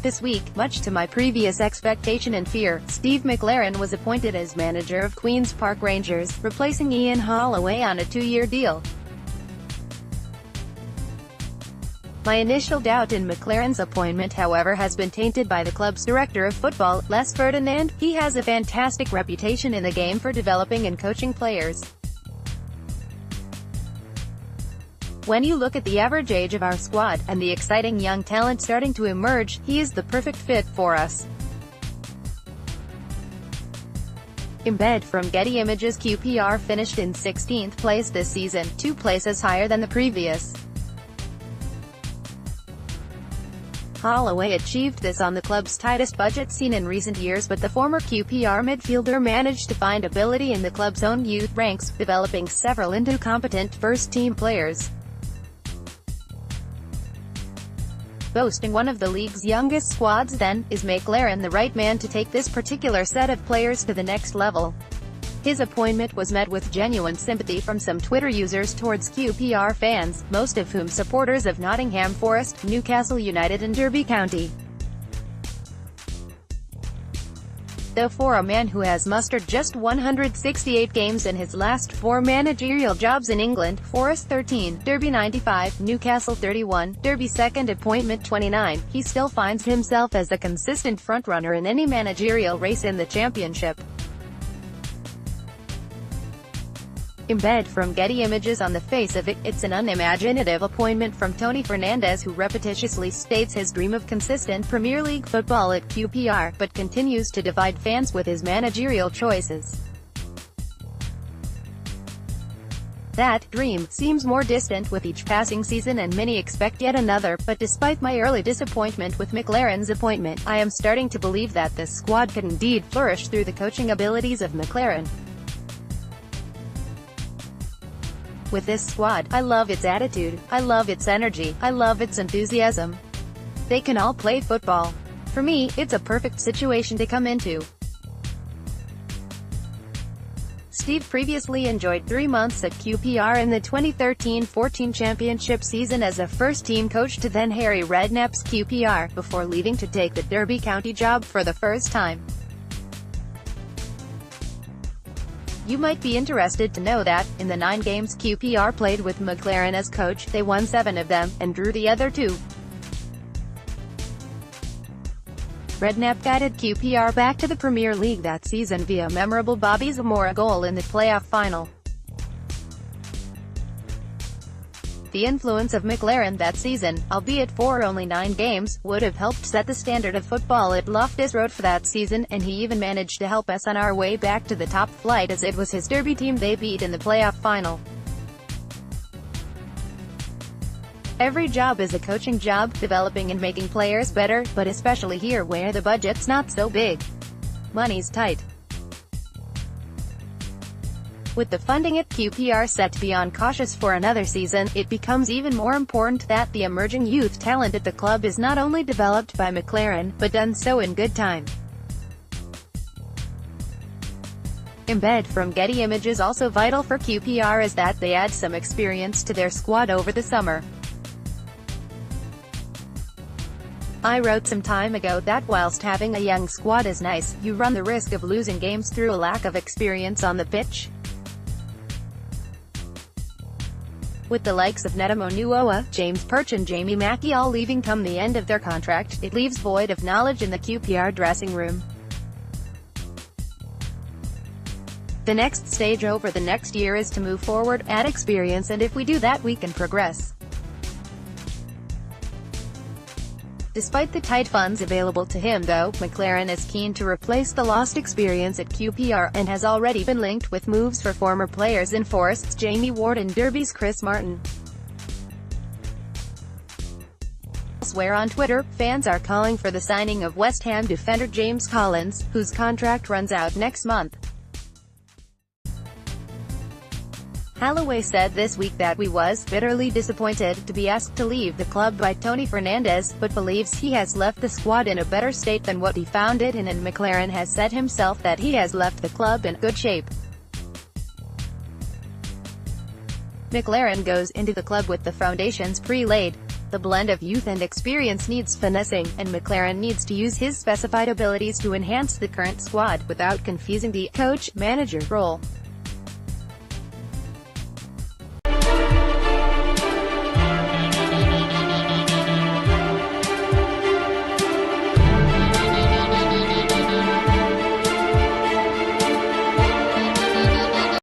This week, much to my previous expectation and fear, Steve McClaren was appointed as manager of Queen's Park Rangers, replacing Ian Holloway on a 2-year deal. My initial doubt in McClaren's appointment, however, has been tainted by the club's director of football, Ferdinand. He has a fantastic reputation in the game for developing and coaching players. When you look at the average age of our squad, and the exciting young talent starting to emerge, he is the perfect fit for us. Embed from Getty Images. QPR finished in 16th place this season, 2 places higher than the previous. Holloway achieved this on the club's tightest budget seen in recent years, but the former QPR midfielder managed to find ability in the club's own youth ranks, developing several into competent first-team players. Boasting one of the league's youngest squads then, is McClaren the right man to take this particular set of players to the next level? His appointment was met with genuine sympathy from some Twitter users towards QPR fans, most of whom supporters of Nottingham Forest, Newcastle United and Derby County. Though for a man who has mustered just 168 games in his last 4 managerial jobs in England, Forest 13, Derby 95, Newcastle 31, Derby second appointment 29, he still finds himself as a consistent frontrunner in any managerial race in the Championship. Embed from Getty Images. On the face of it, it's an unimaginative appointment from Tony Fernandes, who repetitiously states his dream of consistent Premier League football at QPR, but continues to divide fans with his managerial choices. That dream seems more distant with each passing season, and many expect yet another, but despite my early disappointment with McClaren's appointment, I am starting to believe that this squad could indeed flourish through the coaching abilities of McClaren. With this squad, I love its attitude, I love its energy, I love its enthusiasm. They can all play football. For me, it's a perfect situation to come into. Steve previously enjoyed 3 months at QPR in the 2013-14 championship season as a first-team coach to then Harry Redknapp's QPR, before leaving to take the Derby County job for the first time. You might be interested to know that, in the 9 games QPR played with McClaren as coach, they won 7 of them, and drew the other 2. Redknapp guided QPR back to the Premier League that season via memorable Bobby Zamora goal in the playoff final. The influence of McClaren that season, albeit for only 9 games, would have helped set the standard of football at Loftus Road for that season, and he even managed to help us on our way back to the top flight, as it was his Derby team they beat in the playoff final. Every job is a coaching job, developing and making players better, but especially here where the budget's not so big. Money's tight. With the funding at QPR set to be on cautious for another season, it becomes even more important that the emerging youth talent at the club is not only developed by McClaren, but done so in good time. Embed from Getty Images. Also vital for QPR is that they add some experience to their squad over the summer. I wrote some time ago that whilst having a young squad is nice, you run the risk of losing games through a lack of experience on the pitch. With the likes of Nedum Onuoha, James Perch and Jamie Mackie all leaving come the end of their contract, it leaves void of knowledge in the QPR dressing room. The next stage over the next year is to move forward, add experience, and if we do that we can progress. Despite the tight funds available to him though, McClaren is keen to replace the lost experience at QPR, and has already been linked with moves for former players in Forest's Jamie Ward and Derby's Chris Martin. Elsewhere on Twitter, fans are calling for the signing of West Ham defender James Collins, whose contract runs out next month. Holloway said this week that he was bitterly disappointed to be asked to leave the club by Tony Fernandes, but believes he has left the squad in a better state than what he found it in, and McClaren has said himself that he has left the club in good shape. McClaren goes into the club with the foundations pre-laid. The blend of youth and experience needs finessing, and McClaren needs to use his specified abilities to enhance the current squad, without confusing the coach-manager role.